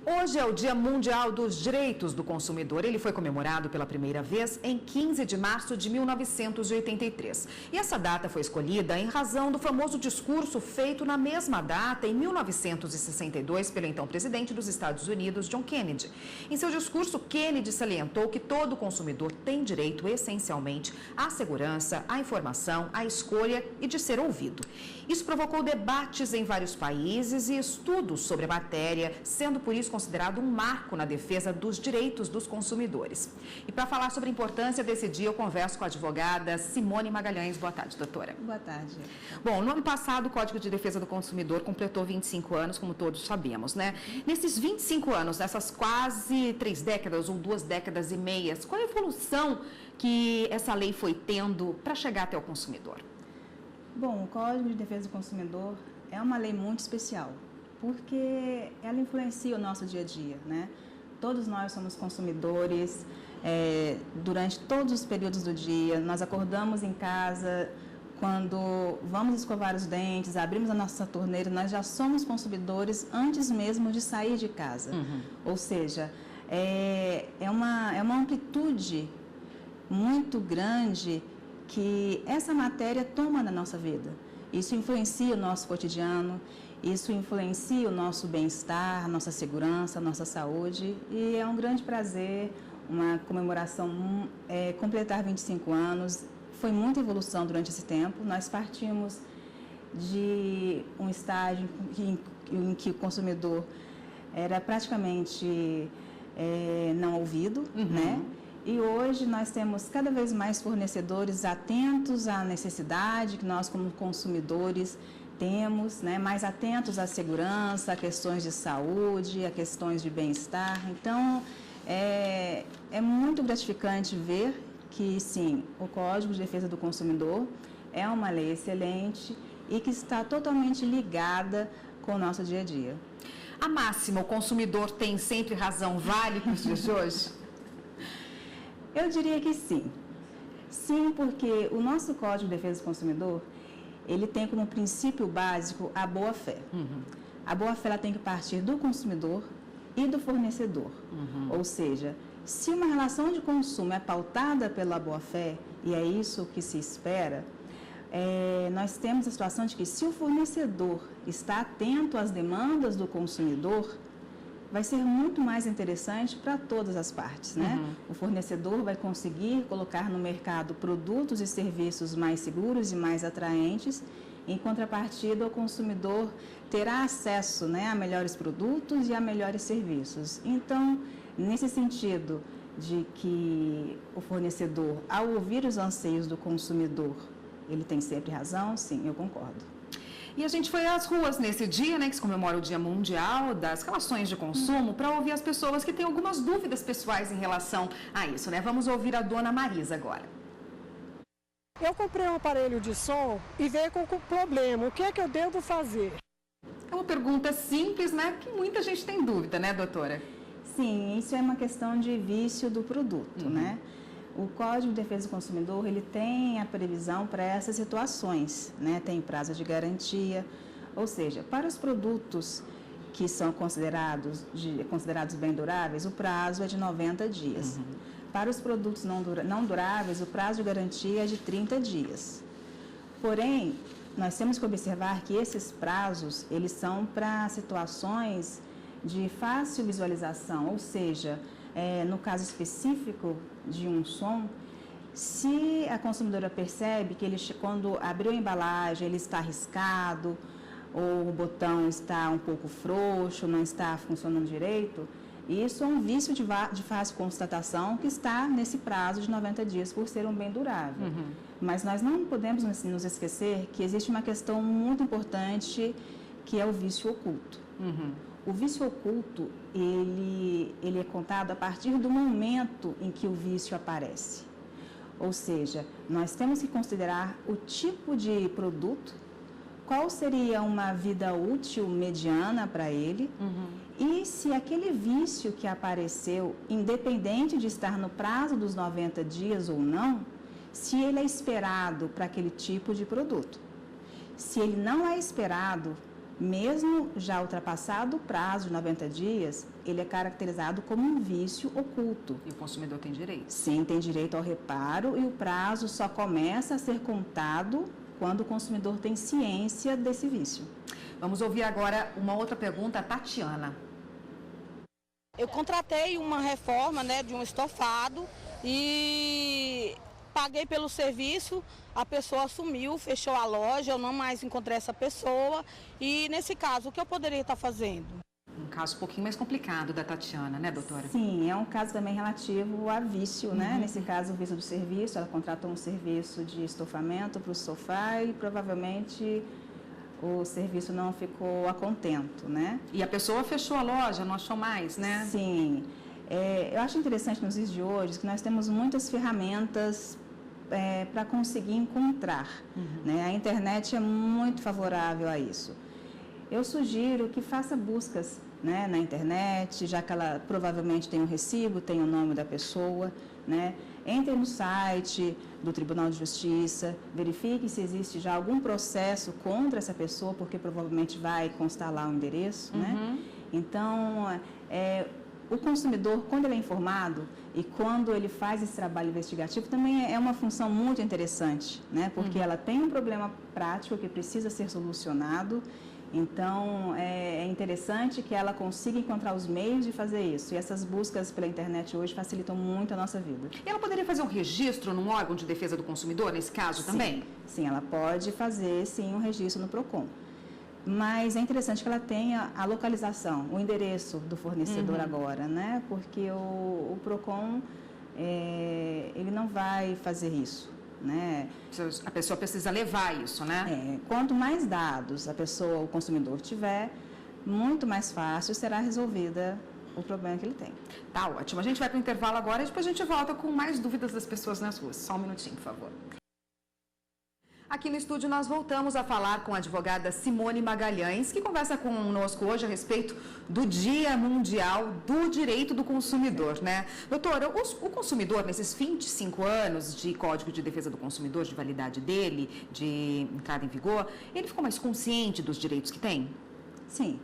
Hoje é o Dia Mundial dos Direitos do Consumidor. Ele foi comemorado pela primeira vez em 15 de março de 1983. E essa data foi escolhida em razão do famoso discurso feito na mesma data, em 1962, pelo então presidente dos Estados Unidos, John Kennedy. Em seu discurso, Kennedy salientou que todo consumidor tem direito, essencialmente, à segurança, à informação, à escolha e de ser ouvido. Isso provocou debates em vários países e estudos sobre a matéria, sendo por isso considerado um marco na defesa dos direitos dos consumidores. E para falar sobre a importância desse dia, eu converso com a advogada Simone Magalhães. Boa tarde, doutora. Boa tarde. Bom, no ano passado, o Código de Defesa do Consumidor completou 25 anos, como todos sabemos, né? Nesses 25 anos, nessas quase 3 décadas ou 2 décadas e meias, qual a evolução que essa lei foi tendo para chegar até o consumidor? Bom, o Código de Defesa do Consumidor é uma lei muito especial, porque ela influencia o nosso dia a dia, né? Todos nós somos consumidores, durante todos os períodos do dia. Nós acordamos em casa, quando vamos escovar os dentes, abrimos a nossa torneira, nós já somos consumidores antes mesmo de sair de casa. Ou seja, é uma amplitude muito grande que essa matéria toma na nossa vida. Isso influencia o nosso cotidiano, isso influencia o nosso bem-estar, nossa segurança, nossa saúde, e é um grande prazer, uma comemoração, completar 25 anos. Foi muita evolução durante esse tempo. Nós partimos de um estágio em que o consumidor era praticamente não ouvido, né? E hoje nós temos cada vez mais fornecedores atentos à necessidade que nós, como consumidores, temos, né? Mais atentos à segurança, a questões de saúde, a questões de bem-estar. Então, é muito gratificante ver que, sim, o Código de Defesa do Consumidor é uma lei excelente e que está totalmente ligada com o nosso dia a dia. A máxima, o consumidor tem sempre razão, vale para os dias de hoje? Eu diria que sim. Sim, porque o nosso Código de Defesa do Consumidor, ele tem como princípio básico a boa-fé. A boa-fé ela tem que partir do consumidor e do fornecedor. Ou seja, se uma relação de consumo é pautada pela boa-fé, e é isso que se espera, nós temos a situação de que se o fornecedor está atento às demandas do consumidor, vai ser muito mais interessante para todas as partes, né? O fornecedor vai conseguir colocar no mercado produtos e serviços mais seguros e mais atraentes. Em contrapartida, o consumidor terá acesso, né, a melhores produtos e a melhores serviços. Então, nesse sentido de que o fornecedor, ao ouvir os anseios do consumidor, ele tem sempre razão, sim, eu concordo. E a gente foi às ruas nesse dia, né, que se comemora o Dia Mundial das Relações de Consumo, para ouvir as pessoas que têm algumas dúvidas pessoais em relação a isso, né? Vamos ouvir a dona Marisa agora. Eu comprei um aparelho de som e veio com problema. O que é que eu devo fazer? É uma pergunta simples, né, que muita gente tem dúvida, né, doutora? Sim, isso é uma questão de vício do produto, né? O Código de Defesa do Consumidor, ele tem a previsão para essas situações, né? Tem prazo de garantia, ou seja, para os produtos que são considerados bem duráveis, o prazo é de 90 dias. Para os produtos não duráveis, o prazo de garantia é de 30 dias. Porém, nós temos que observar que esses prazos, eles são para situações de fácil visualização, ou seja, no caso específico de um som, se a consumidora percebe que quando abriu a embalagem ele está riscado, ou o botão está um pouco frouxo, não está funcionando direito, isso é um vício de fácil constatação que está nesse prazo de 90 dias por ser um bem durável. Mas nós não podemos nos esquecer que existe uma questão muito importante que é o vício oculto. O vício oculto, ele é contado a partir do momento em que o vício aparece. Ou seja, nós temos que considerar o tipo de produto, qual seria uma vida útil mediana para ele, e se aquele vício que apareceu, independente de estar no prazo dos 90 dias ou não, se ele é esperado para aquele tipo de produto. Se ele não é esperado, Mesmo já ultrapassado o prazo de 90 dias, ele é caracterizado como um vício oculto. E o consumidor tem direito? Sim, tem direito ao reparo e o prazo só começa a ser contado quando o consumidor tem ciência desse vício. Vamos ouvir agora uma outra pergunta, a Tatiana. Eu contratei uma reforma, né, de um estofado e paguei pelo serviço, a pessoa sumiu, fechou a loja, eu não mais encontrei essa pessoa. E nesse caso, o que eu poderia estar fazendo? Um caso um pouquinho mais complicado da Tatiana, né, doutora? Sim, é um caso também relativo a vício, né? Nesse caso, o vício do serviço, ela contratou um serviço de estofamento para o sofá e provavelmente o serviço não ficou a contento, né? E a pessoa fechou a loja, não achou mais, né? Sim. Eu acho interessante nos dias de hoje que nós temos muitas ferramentas para conseguir encontrar, né? A internet é muito favorável a isso. Eu sugiro que faça buscas, né, na internet, já que ela provavelmente tem um recibo, tem o nome da pessoa, né? Entre no site do Tribunal de Justiça, verifique se existe já algum processo contra essa pessoa, porque provavelmente vai constar lá o endereço, né? Então, o consumidor, quando ele é informado e quando ele faz esse trabalho investigativo, também é uma função muito interessante, né? Porque ela tem um problema prático que precisa ser solucionado. Então, é interessante que ela consiga encontrar os meios de fazer isso. E essas buscas pela internet hoje facilitam muito a nossa vida. E ela poderia fazer um registro num órgão de defesa do consumidor, nesse caso também? Sim, ela pode fazer, sim, um registro no PROCON. Mas é interessante que ela tenha a localização, o endereço do fornecedor agora, né? Porque o PROCON, ele não vai fazer isso, né? A pessoa precisa levar isso, né? Quanto mais dados a pessoa, o consumidor tiver, muito mais fácil será resolvida o problema que ele tem. Tá ótimo. A gente vai para o intervalo agora e depois a gente volta com mais dúvidas das pessoas nas ruas. Só um minutinho, por favor. Aqui no estúdio nós voltamos a falar com a advogada Simone Magalhães, que conversa conosco hoje a respeito do Dia Mundial do Direito do Consumidor, né? Doutora, o consumidor, nesses 25 anos de Código de Defesa do Consumidor, de validade dele, de entrada em vigor, ele ficou mais consciente dos direitos que tem? Sim.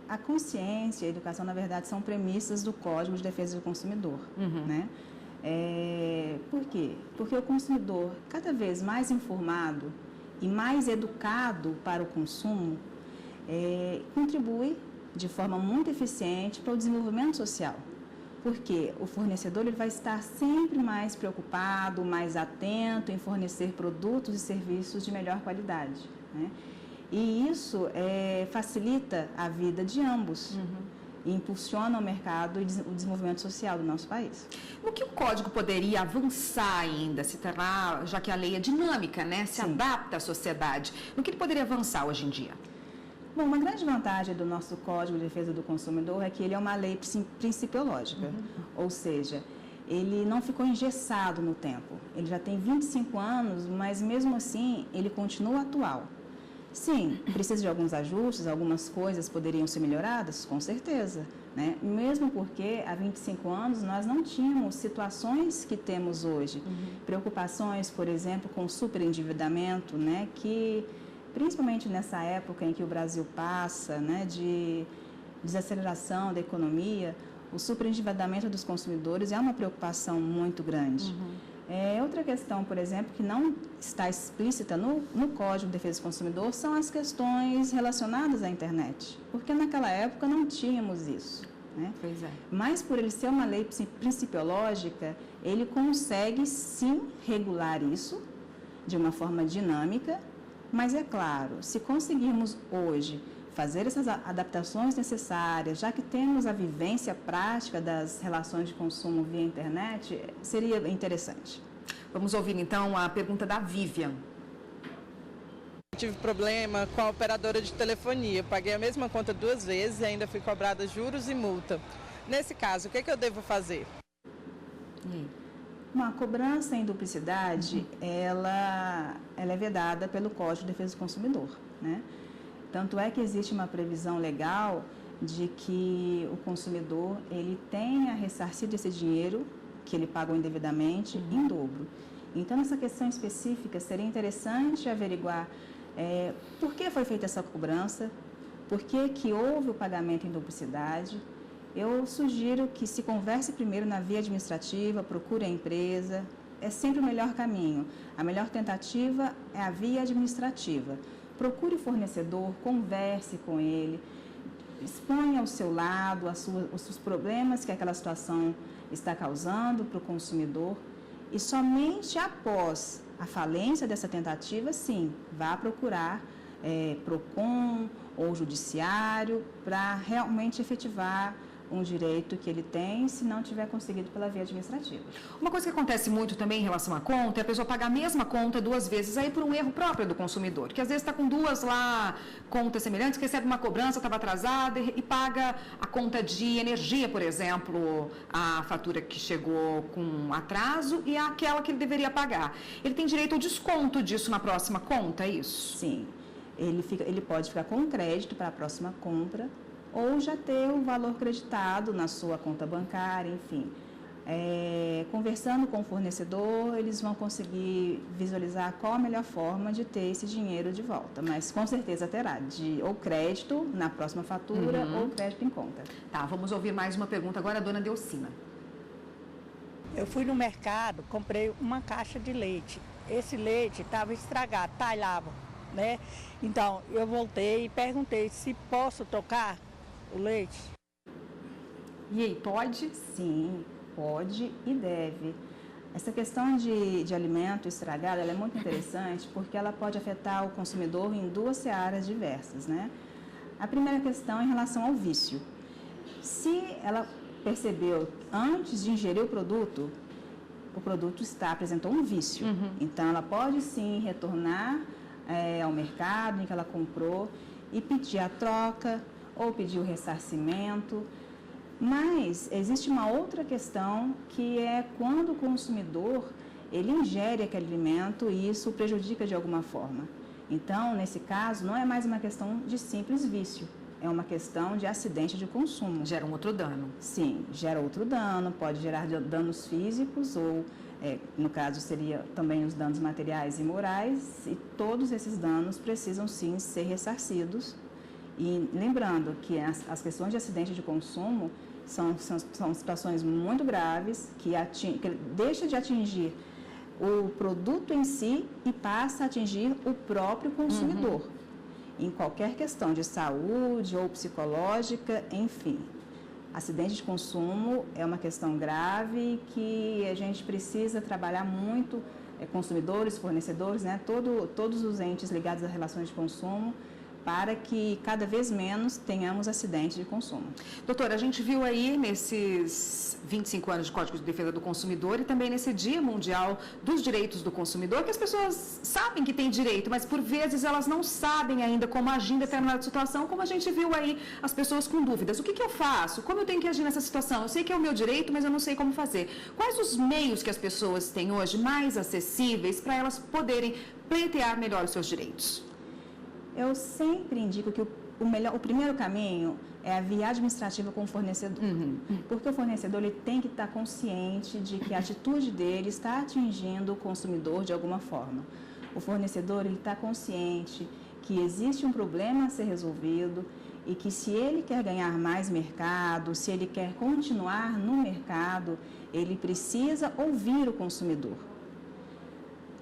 A consciência e a educação, na verdade, são premissas do Código de Defesa do Consumidor, né? Por quê? Porque o consumidor, cada vez mais informado e mais educado para o consumo, contribui de forma muito eficiente para o desenvolvimento social. Porque o fornecedor ele vai estar sempre mais preocupado, mais atento em fornecer produtos e serviços de melhor qualidade, né? E isso facilita a vida de ambos. E impulsiona o mercado e o desenvolvimento social do nosso país. No que o Código poderia avançar ainda, se tornar, já que a lei é dinâmica, né? Se adapta à sociedade. No que ele poderia avançar hoje em dia? Bom, uma grande vantagem do nosso Código de Defesa do Consumidor é que ele é uma lei principiológica, ou seja, ele não ficou engessado no tempo. Ele já tem 25 anos, mas mesmo assim ele continua atual. Sim, precisa de alguns ajustes, algumas coisas poderiam ser melhoradas, com certeza, né? Mesmo porque há 25 anos nós não tínhamos situações que temos hoje. Preocupações, por exemplo, com superendividamento, né? Que, principalmente nessa época em que o Brasil passa, né? De desaceleração da economia, o superendividamento dos consumidores é uma preocupação muito grande. Outra questão, por exemplo, que não está explícita no Código de Defesa do Consumidor são as questões relacionadas à internet, porque naquela época não tínhamos isso, né? Pois é. Mas por ele ser uma lei principiológica, ele consegue sim regular isso de uma forma dinâmica, mas é claro, se conseguirmos hoje fazer essas adaptações necessárias, já que temos a vivência prática das relações de consumo via internet, seria interessante. Vamos ouvir então a pergunta da Vivian. Tive problema com a operadora de telefonia, paguei a mesma conta 2 vezes e ainda fui cobrada juros e multa. Nesse caso, o que eu devo fazer? Uma cobrança em duplicidade, ela é vedada pelo Código de Defesa do Consumidor, né? Tanto é que existe uma previsão legal de que o consumidor ele tenha ressarcido esse dinheiro que ele pagou indevidamente em dobro. Então, nessa questão específica, seria interessante averiguar por que foi feita essa cobrança, por que houve o pagamento em duplicidade. Eu sugiro que se converse primeiro na via administrativa, procure a empresa, é sempre o melhor caminho. A melhor tentativa é a via administrativa. Procure o fornecedor, converse com ele, exponha ao seu lado os problemas que aquela situação está causando para o consumidor e somente após a falência dessa tentativa, sim, vá procurar PROCON ou judiciário para realmente efetivar um direito que ele tem, se não tiver conseguido pela via administrativa. Uma coisa que acontece muito também em relação à conta é a pessoa pagar a mesma conta 2 vezes aí por um erro próprio do consumidor, que às vezes está com 2 lá contas semelhantes, recebe uma cobrança, estava atrasada e paga a conta de energia, por exemplo, a fatura que chegou com atraso e aquela que ele deveria pagar. Ele tem direito ao desconto disso na próxima conta, é isso? Sim, ele pode ficar com crédito para a próxima compra, ou já ter o valor creditado na sua conta bancária, enfim. Conversando com o fornecedor, eles vão conseguir visualizar qual a melhor forma de ter esse dinheiro de volta, mas com certeza terá ou crédito na próxima fatura ou crédito em conta. Tá, vamos ouvir mais uma pergunta agora, a dona Delcina. Eu fui no mercado, comprei uma caixa de leite. Esse leite estava estragado, talhava, né? Então, eu voltei e perguntei se posso trocar o leite. E aí, pode? Sim, pode e deve. Essa questão de alimento estragado, ela é muito interessante porque ela pode afetar o consumidor em 2 searas diversas, né? A primeira questão é em relação ao vício. Se ela percebeu antes de ingerir o produto apresentou um vício. Então, ela pode sim retornar ao mercado em que ela comprou e pedir a troca ou pedir o ressarcimento. Mas existe uma outra questão que é quando o consumidor ele ingere aquele alimento e isso o prejudica de alguma forma. Então, nesse caso, não é mais uma questão de simples vício, é uma questão de acidente de consumo. Gera um outro dano. Sim, gera outro dano, pode gerar danos físicos ou, no caso, seria também os danos materiais e morais, e todos esses danos precisam sim ser ressarcidos. E lembrando que as questões de acidente de consumo são situações muito graves que deixa de atingir o produto em si e passa a atingir o próprio consumidor. Em qualquer questão de saúde ou psicológica, enfim. Acidente de consumo é uma questão grave que a gente precisa trabalhar muito, consumidores, fornecedores, né, todos os entes ligados a relações de consumo, para que cada vez menos tenhamos acidentes de consumo. Doutora, a gente viu aí nesses 25 anos de Código de Defesa do Consumidor e também nesse Dia Mundial dos Direitos do Consumidor, que as pessoas sabem que têm direito, mas por vezes elas não sabem ainda como agir em determinada situação, como a gente viu aí as pessoas com dúvidas. O que eu faço? Como eu tenho que agir nessa situação? Eu sei que é o meu direito, mas eu não sei como fazer. Quais os meios que as pessoas têm hoje mais acessíveis para elas poderem pleitear melhor os seus direitos? Eu sempre indico que o primeiro caminho é a via administrativa com o fornecedor. Porque o fornecedor ele tem que estar consciente de que a atitude dele está atingindo o consumidor de alguma forma. O fornecedor ele está consciente que existe um problema a ser resolvido e que se ele quer ganhar mais mercado, se ele quer continuar no mercado, ele precisa ouvir o consumidor.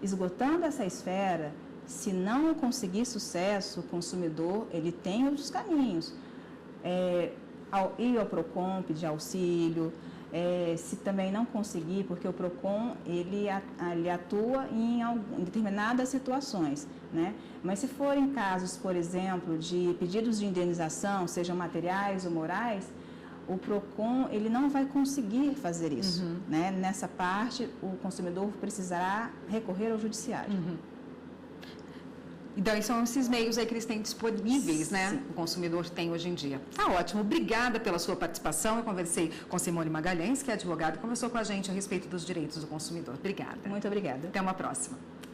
Esgotando essa esfera, se não conseguir sucesso, o consumidor ele tem outros caminhos. Ir ao PROCON, pedir auxílio, se também não conseguir, porque o PROCON ele atua em determinadas situações, né? Mas se forem casos, por exemplo, de pedidos de indenização, sejam materiais ou morais, o PROCON ele não vai conseguir fazer isso, né? Nessa parte, o consumidor precisará recorrer ao judiciário. Então, são esses meios aí que eles têm disponíveis, né? Sim. O consumidor tem hoje em dia. Tá ótimo. Obrigada pela sua participação. Eu conversei com Simone Magalhães, que é advogada, e conversou com a gente a respeito dos direitos do consumidor. Obrigada. Muito obrigada. Até uma próxima.